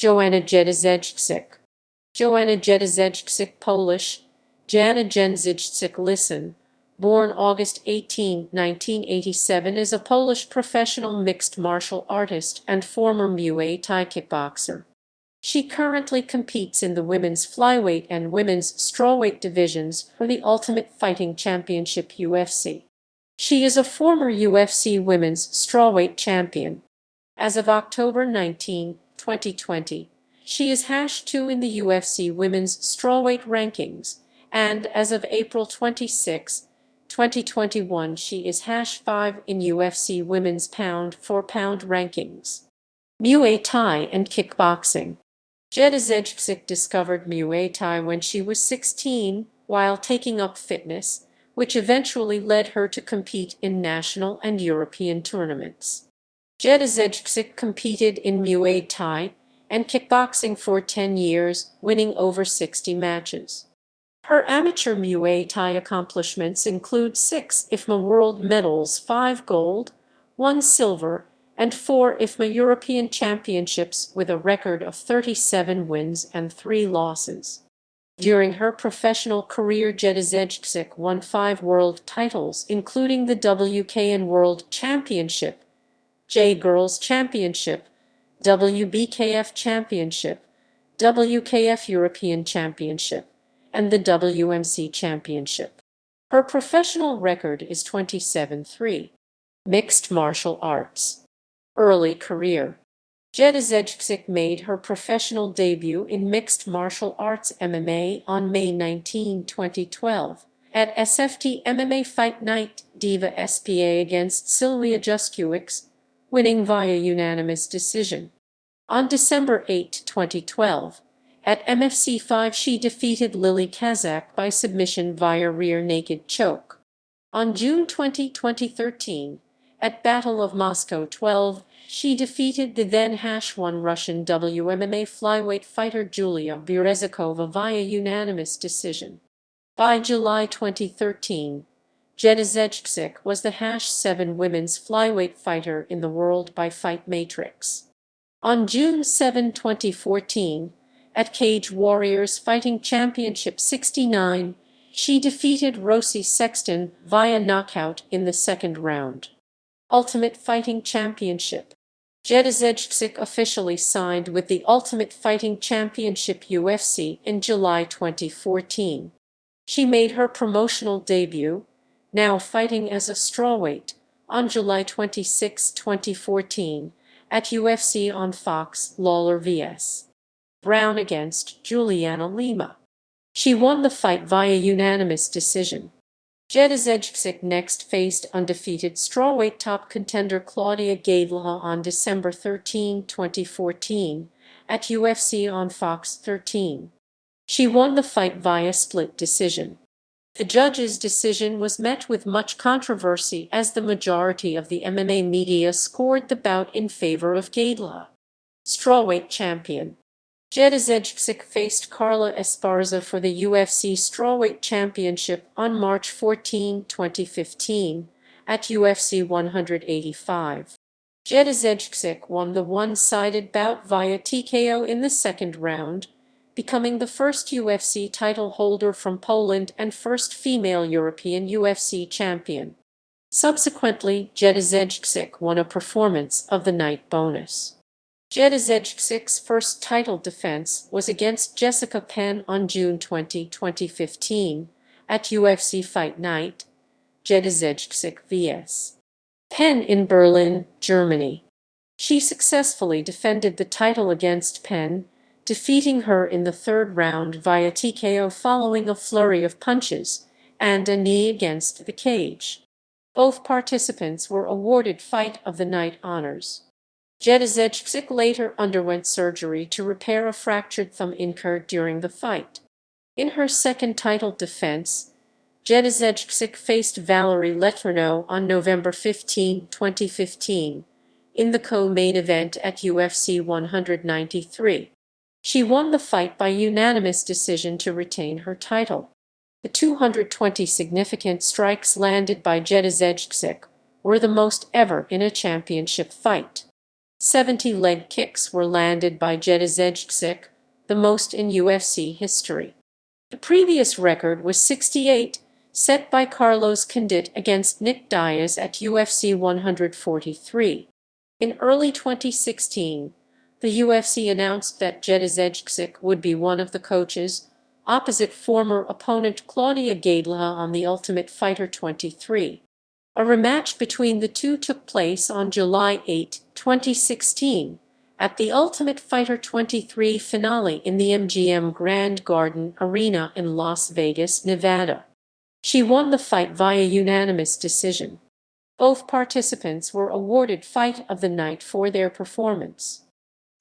Joanna Jędrzejczyk. Joanna Jędrzejczyk, Polish, Joanna Jędrzejczyk, listen, born August 18, 1987, is a Polish professional mixed martial artist and former Muay Thai kickboxer. She currently competes in the women's flyweight and women's strawweight divisions for the Ultimate Fighting Championship UFC. She is a former UFC women's strawweight champion. As of October 19, 2020, she is #2 in the UFC women's strawweight rankings, and as of April 26, 2021, she is #5 in UFC women's pound-for-pound rankings. Muay Thai and kickboxing. Jędrzejczyk discovered Muay Thai when she was 16 while taking up fitness, which eventually led her to compete in national and European tournaments. Jędrzejczyk competed in Muay Thai and kickboxing for 10 years, winning over 60 matches. Her amateur Muay Thai accomplishments include 6 IFMA World medals, 5 gold, 1 silver, and 4 IFMA European Championships, with a record of 37 wins and 3 losses. During her professional career, Jędrzejczyk won 5 world titles, including the WKN World Championship, J Girls Championship, WBKF Championship, WKF European Championship, and the WMC Championship. Her professional record is 27-3. Mixed martial arts. Early career. Jędrzejczyk made her professional debut in mixed martial arts MMA on May 19, 2012, at SFT MMA Fight Night Diva SPA against Sylwia Jędrzejczyk, winning via unanimous decision. On December 8, 2012, at MFC 5, she defeated Lily Kazak by submission via rear naked choke. On June 20, 2013, at Battle of Moscow 12, she defeated the then #1 Russian WMMA flyweight fighter Julia Berezikova via unanimous decision. By July 2013, Jędrzejczyk was the #7 women's flyweight fighter in the world by Fight Matrix. On June 7, 2014, at Cage Warriors Fighting Championship 69, she defeated Rosie Sexton via knockout in the second round. Ultimate Fighting Championship. Jędrzejczyk officially signed with the Ultimate Fighting Championship UFC in July 2014. She made her promotional debut, now fighting as a strawweight, on July 26, 2014, at UFC on Fox. Lawler vs. Brown against Juliana Lima. She won the fight via unanimous decision. Jędrzejczyk next faced undefeated strawweight top contender Claudia Gadelha on December 13, 2014, at UFC on Fox 13. She won the fight via split decision. The judge's decision was met with much controversy, as the majority of the MMA media scored the bout in favor of Gadelha. Strawweight champion. Jędrzejczyk faced Carla Esparza for the UFC Strawweight Championship on March 14, 2015, at UFC 185. Jędrzejczyk won the one-sided bout via TKO in the second round, becoming the first UFC title holder from Poland and first female European UFC champion. Subsequently, Jędrzejczyk won a Performance of the Night bonus. Jędrzejczyk's first title defense was against Jessica Penn on June 20, 2015, at UFC Fight Night, Jędrzejczyk vs. Penn in Berlin, Germany. She successfully defended the title against Penn, defeating her in the third round via TKO following a flurry of punches and a knee against the cage. Both participants were awarded Fight of the Night honors. Jędrzejczyk later underwent surgery to repair a fractured thumb incurred during the fight. In her second title defense, Jędrzejczyk faced Valerie Letourneau on November 15, 2015, in the co-main event at UFC 193. She won the fight by unanimous decision to retain her title. The 220 significant strikes landed by Jędrzejczyk were the most ever in a championship fight. 70 leg kicks were landed by jɛndˈˈĉɛjt棠ik, the most in UFC history. The previous record was 68, set by Carlos Condit against Nick Diaz at UFC 143. In early 2016, the UFC announced that jɛndˈÄჯɛjt棠ik would be one of the coaches, opposite former opponent Claudia Gadelha on The Ultimate Fighter 23. A rematch between the two took place on July 8, 2016, at the Ultimate Fighter 23 finale in the MGM Grand Garden Arena in Las Vegas, Nevada. She won the fight via unanimous decision. Both participants were awarded Fight of the Night for their performance.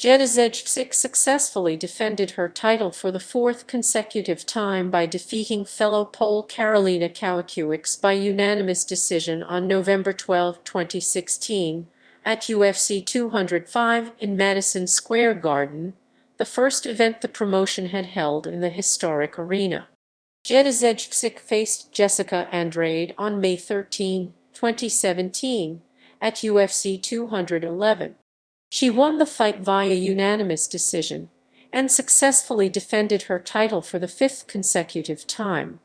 jɛndˈÄjɛjt棠ik successfully defended her title for the fourth consecutive time by defeating fellow Pole Karolina Kowalkiewicz by unanimous decision on November 12, 2016, at UFC 205 in Madison Square Garden, the first event the promotion had held in the historic arena. jɛndˈÄjɛjt棠ik faced Jessica Andrade on May 13, 2017, at UFC 211. She won the fight via unanimous decision, and successfully defended her title for the fifth consecutive time.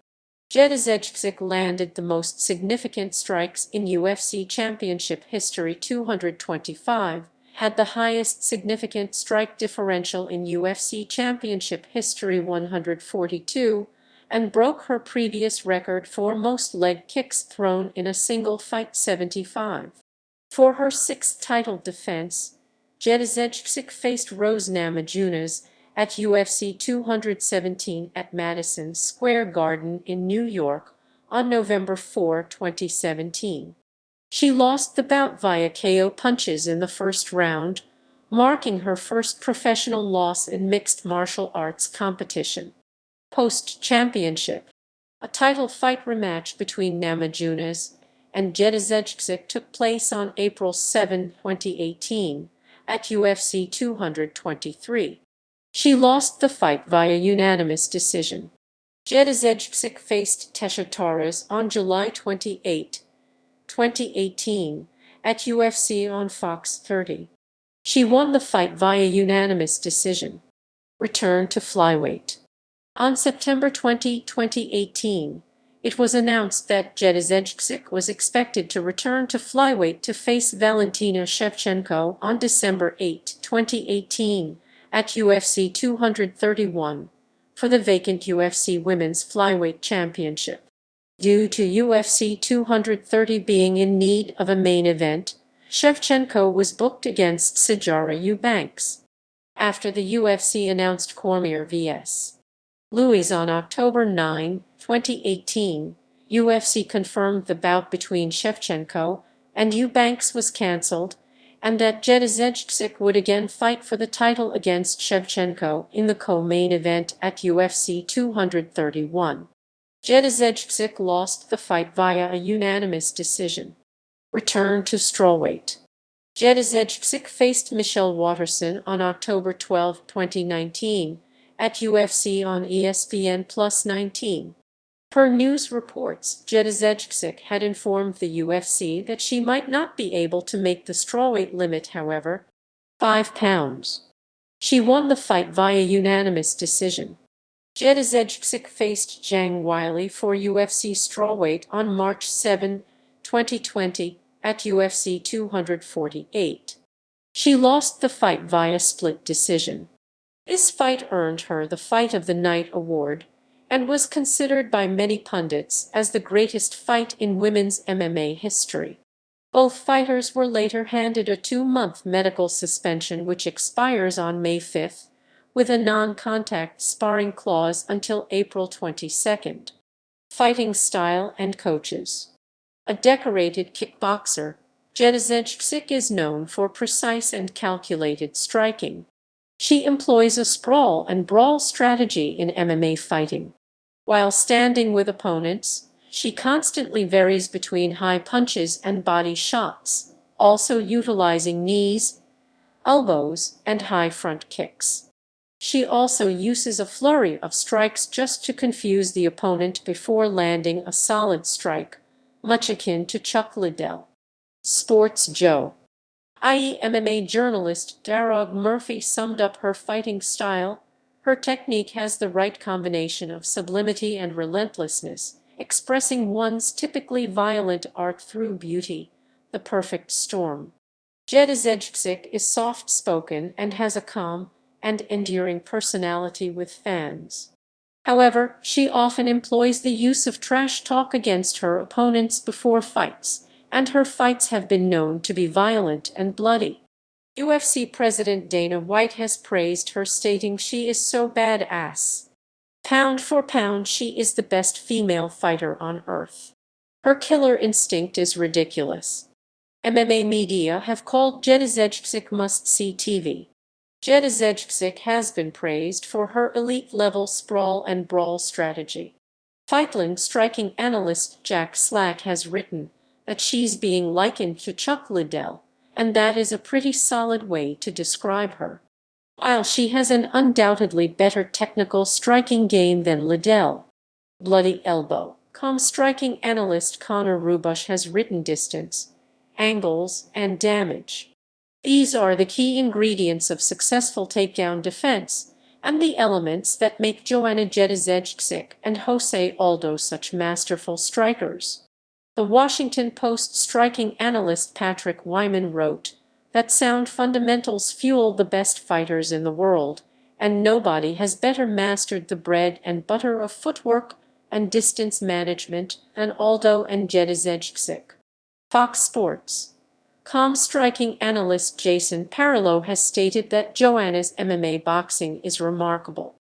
jɛndˈÄjɛjt棠ik landed the most significant strikes in UFC Championship history 225, had the highest significant strike differential in UFC Championship history 142, and broke her previous record for most leg kicks thrown in a single fight 75. For her sixth title defense, jɛndˈÄjɛjt棠ik faced Rose Namajunas at UFC 217 at Madison Square Garden in New York on November 4, 2017. She lost the bout via KO punches in the first round, marking her first professional loss in mixed martial arts competition. Post-championship, a title fight rematch between Namajunas and jɛndˈÄjɛjt棠ik took place on April 7, 2018, at UFC 223. She lost the fight via unanimous decision. jɛnd佥jɛjt棠ik faced Tesha Torres on July 28, 2018, at UFC on Fox 30. She won the fight via unanimous decision. Return to flyweight. On September 20, 2018, it was announced that jɛnd佥jɛjt棠ik was expected to return to flyweight to face Valentina Shevchenko on December 8, 2018, at UFC 231, for the vacant UFC Women's Flyweight Championship. Due to UFC 230 being in need of a main event, Shevchenko was booked against Sijara Eubanks. After the UFC announced Cormier vs. Lewis on October 9, 2018, UFC confirmed the bout between Shevchenko and Eubanks was cancelled, and that jɛnd佥jɛjt棠ik would again fight for the title against Shevchenko in the co-main event at UFC 231. jɛnd佥jɛjt棠ik lost the fight via a unanimous decision. Return to strawweight. jɛnd佥jɛjt棠ik faced Michelle Waterson on October 12, 2019, at UFC on ESPN Plus 19. Per news reports, jɛnd佥jɛjt棠ik had informed the UFC that she might not be able to make the strawweight limit, however, 5 pounds. She won the fight via unanimous decision. jɛnd佥jɛjt棠ik faced Zhang Weili for UFC strawweight on March 7, 2020, at UFC 248. She lost the fight via split decision. This fight earned her the Fight of the Night award, and was considered by many pundits as the greatest fight in women's MMA history. Both fighters were later handed a 2-month medical suspension which expires on May 5, with a non-contact sparring clause until April 22. Fighting style and coaches. A decorated kickboxer, jɛnd佥jɛjt棠ik is known for precise and calculated striking. She employs a sprawl and brawl strategy in MMA fighting. While standing with opponents, she constantly varies between high punches and body shots, also utilizing knees, elbows, and high front kicks. She also uses a flurry of strikes just to confuse the opponent before landing a solid strike, much akin to Chuck Liddell. Sports Joe. i.e. MMA journalist Darragh Murphy summed up her fighting style. Her technique has the right combination of sublimity and relentlessness, expressing one's typically violent art through beauty, the perfect storm. Jędržejthtsik is soft-spoken and has a calm and enduring personality with fans. However, she often employs the use of trash talk against her opponents before fights, and her fights have been known to be violent and bloody. UFC President Dana White has praised her, stating she is so badass. Pound for pound, she is the best female fighter on earth. Her killer instinct is ridiculous. MMA media have called Jędržejthtsik must-see TV. Jędržejthtsik has been praised for her elite-level sprawl and brawl strategy. Fightland striking analyst Jack Slack has written that she's being likened to Chuck Liddell, and that is a pretty solid way to describe her. While she has an undoubtedly better technical striking game than Liddell. Bloody elbow. Striking analyst Connor Rubush has written distance, angles, and damage. These are the key ingredients of successful takedown defense, and the elements that make Joanna Jędrzejczyk and Jose Aldo such masterful strikers. The Washington Post striking analyst Patrick Wyman wrote that sound fundamentals fuel the best fighters in the world, and nobody has better mastered the bread and butter of footwork and distance management than Aldo and Jędrzejczyk. Fox Sports. Striking analyst Jason Parillo has stated that Joanna's MMA boxing is remarkable.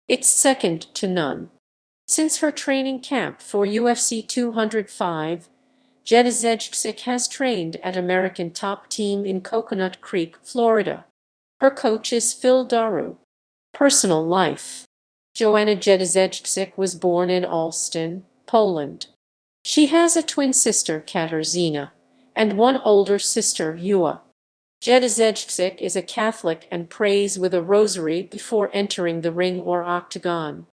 It's second to none. Since her training camp for UFC 205, Jędrzejczyk has trained at American Top Team in Coconut Creek, Florida. Her coach is Phil Daru. Personal life. Joanna Jędrzejczyk was born in Olsztyn, Poland. She has a twin sister, Katarzyna, and one older sister, Ewa. Jędrzejczyk is a Catholic and prays with a rosary before entering the ring or octagon.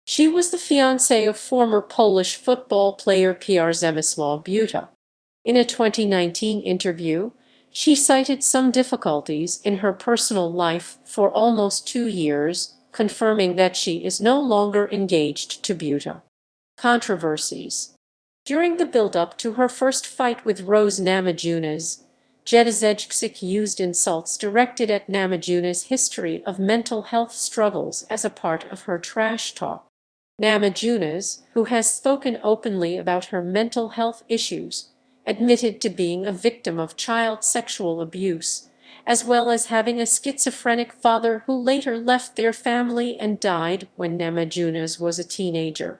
She was the fiancée of former Polish football player Piotr Przemysław Buta. In a 2019 interview, she cited some difficulties in her personal life for almost 2 years, confirming that she is no longer engaged to Buta. Controversies. During the build-up to her first fight with Rose Namajunas, Jędrzejczyk used insults directed at Namajunas' history of mental health struggles as a part of her trash talk. Namajunas, who has spoken openly about her mental health issues, admitted to being a victim of child sexual abuse, as well as having a schizophrenic father who later left their family and died when Namajunas was a teenager.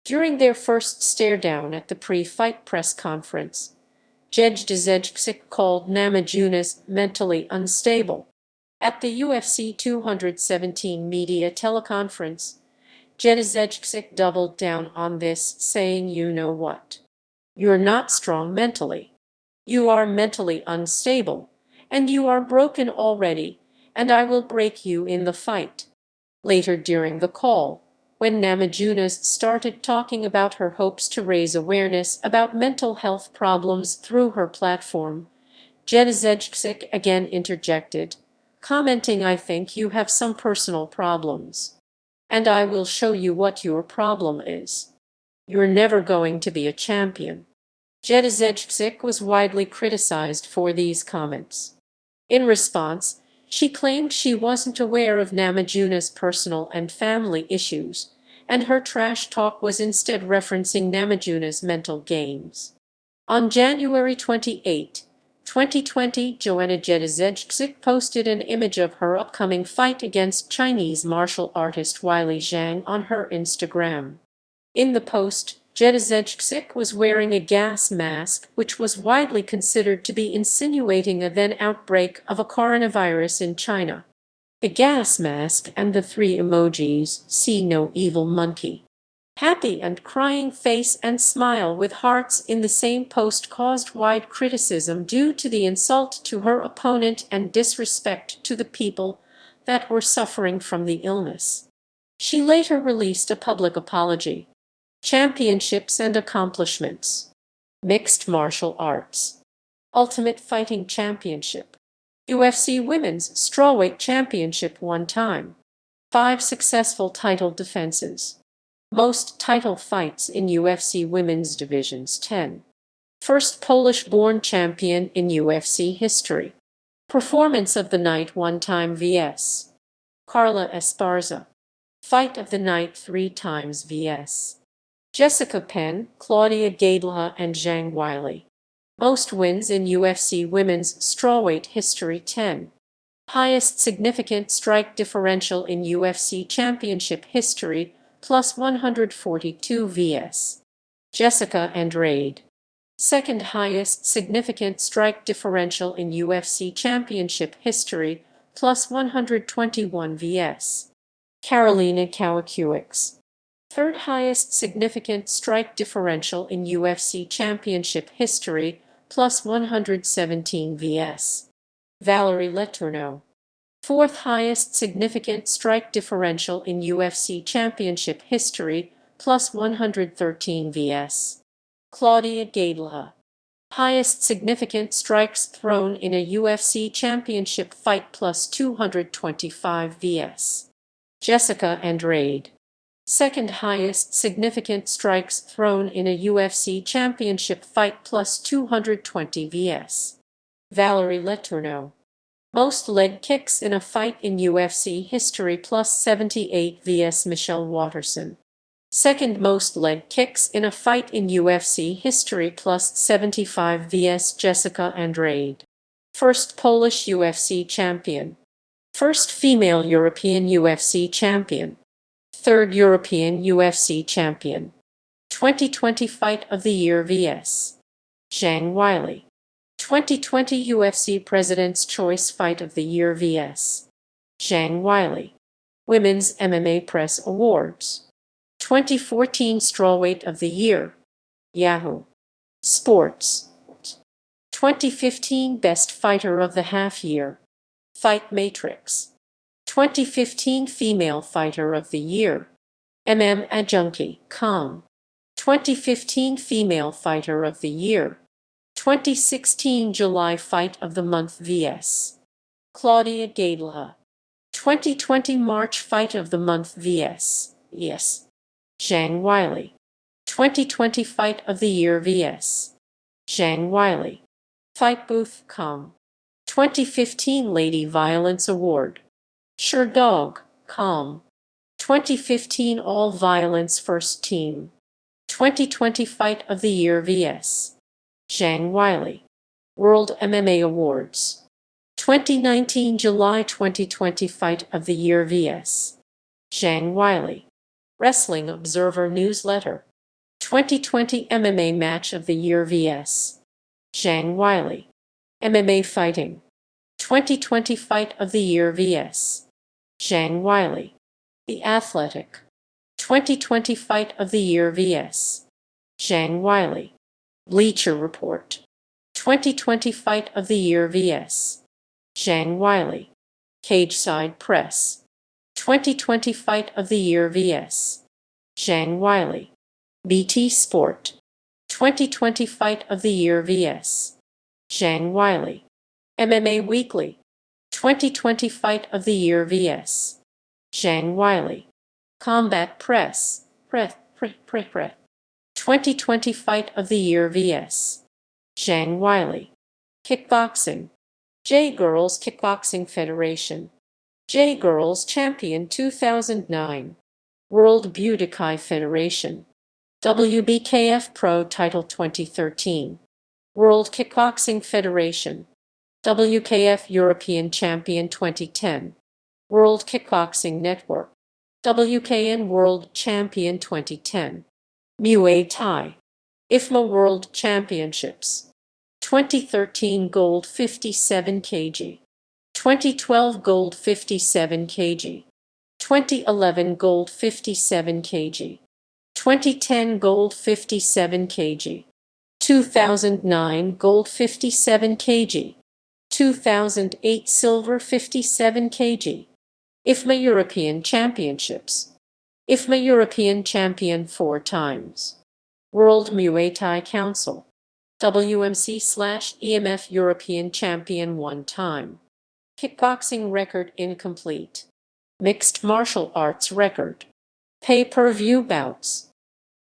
During their first stare-down at the pre-fight press conference, Jędrzejczyk called Namajunas mentally unstable. At the UFC 217 media teleconference, Jędrzejczyk doubled down on this, saying, "You know what? You're not strong mentally. You are mentally unstable, and you are broken already, and I will break you in the fight." Later during the call, when Namajunas started talking about her hopes to raise awareness about mental health problems through her platform, Jędrzejczyk again interjected, commenting, "I think you have some personal problems. And I will show you what your problem is. You're never going to be a champion." Jędrzejczyk was widely criticized for these comments. In response, she claimed she wasn't aware of Namajunas' personal and family issues, and her trash talk was instead referencing Namajunas' mental games. On January 28, 2020, Joanna Jędrzejczyk posted an image of her upcoming fight against Chinese martial artist Weili Zhang on her Instagram. In the post, Jędrzejczyk was wearing a gas mask, which was widely considered to be insinuating a then outbreak of a coronavirus in China. The gas mask and the 3 emojis, "see no evil monkey," happy and crying face and smile with hearts in the same post caused wide criticism due to the insult to her opponent and disrespect to the people that were suffering from the illness. She later released a public apology. Championships and accomplishments. Mixed martial arts. Ultimate Fighting Championship. UFC Women's Strawweight Championship 1 time. 5 successful title defenses. Most title fights in UFC Women's Divisions 10. First Polish-born champion in UFC history. Performance of the Night 1 time vs. Carla Esparza. Fight of the Night 3 times vs. Jessica Penn, Claudia Gadelha, and Zhang Weili. Most wins in UFC Women's Strawweight history 10. Highest significant strike differential in UFC Championship history, plus 142 vs. Jessica Andrade. Second highest significant strike differential in UFC Championship history, plus 121 vs. Karolina Kowalkiewicz. Third highest significant strike differential in UFC Championship history, plus 117 vs. Valerie Letourneau. Fourth highest significant strike differential in UFC Championship history, plus 113 vs. Claudia Gadelha. Highest significant strikes thrown in a UFC Championship fight, plus 225 vs. Jessica Andrade. Second highest significant strikes thrown in a UFC Championship fight, plus 220 vs. Valerie Letourneau. Most leg kicks in a fight in UFC history, plus 78 vs. Michelle Waterson. Second most leg kicks in a fight in UFC history, plus 75 vs. Jessica Andrade. First Polish UFC champion. First female European UFC champion. Third European UFC champion. 2020 Fight of the Year vs. Zhang Weili. 2020 UFC President's Choice Fight of the Year vs. Zhang Weili. Women's MMA Press Awards. 2014 Strawweight of the Year. Yahoo! Sports. 2015 Best Fighter of the Half Year. Fight Matrix. 2015 Female Fighter of the Year. MMA.com. 2015 Female Fighter of the Year. 2016 July Fight of the Month vs. Claudia Gadelha. 2020 March Fight of the Month vs. Zhang Weili. 2020 Fight of the Year vs. Zhang Weili. Fightbooth.com. 2015 Lady Violence Award. SureDog.com. 2015 All Violence First Team. 2020 Fight of the Year vs. Zhang Weili. World MMA Awards. 2019 July 2020 Fight of the Year vs. Zhang Weili. Wrestling Observer Newsletter. 2020 MMA Match of the Year vs. Zhang Weili. MMA Fighting. 2020 Fight of the Year vs. Zhang Weili. The Athletic. 2020 Fight of the Year vs. Zhang Weili. Bleacher Report. 2020 Fight of the Year vs. Zhang Weili. Cageside Press. 2020 Fight of the Year vs. Zhang Weili. BT Sport. 2020 Fight of the Year vs. Zhang Weili. MMA Weekly. 2020 Fight of the Year vs. Zhang Weili. Combat Press. 2020 Fight of the Year vs. Zhang Weili. Kickboxing. J-Girls Kickboxing Federation. J-Girls Champion 2009. World Budokai Federation. WBKF Pro Title 2013. World Kickboxing Federation. WKF European Champion 2010. World Kickboxing Network. WKN World Champion 2010. Muay Thai. IFMA World Championships. 2013 Gold 57 kg. 2012 Gold 57 kg. 2011 Gold 57 kg. 2010 Gold 57 kg. 2009 Gold 57 kg. 2008 Silver 57 kg. IFMA European Championships. IFMA European Champion 4 times. World Muay Thai Council. WMC/EMF European Champion 1 time. Kickboxing record incomplete. Mixed martial arts record. Pay-per-view bouts.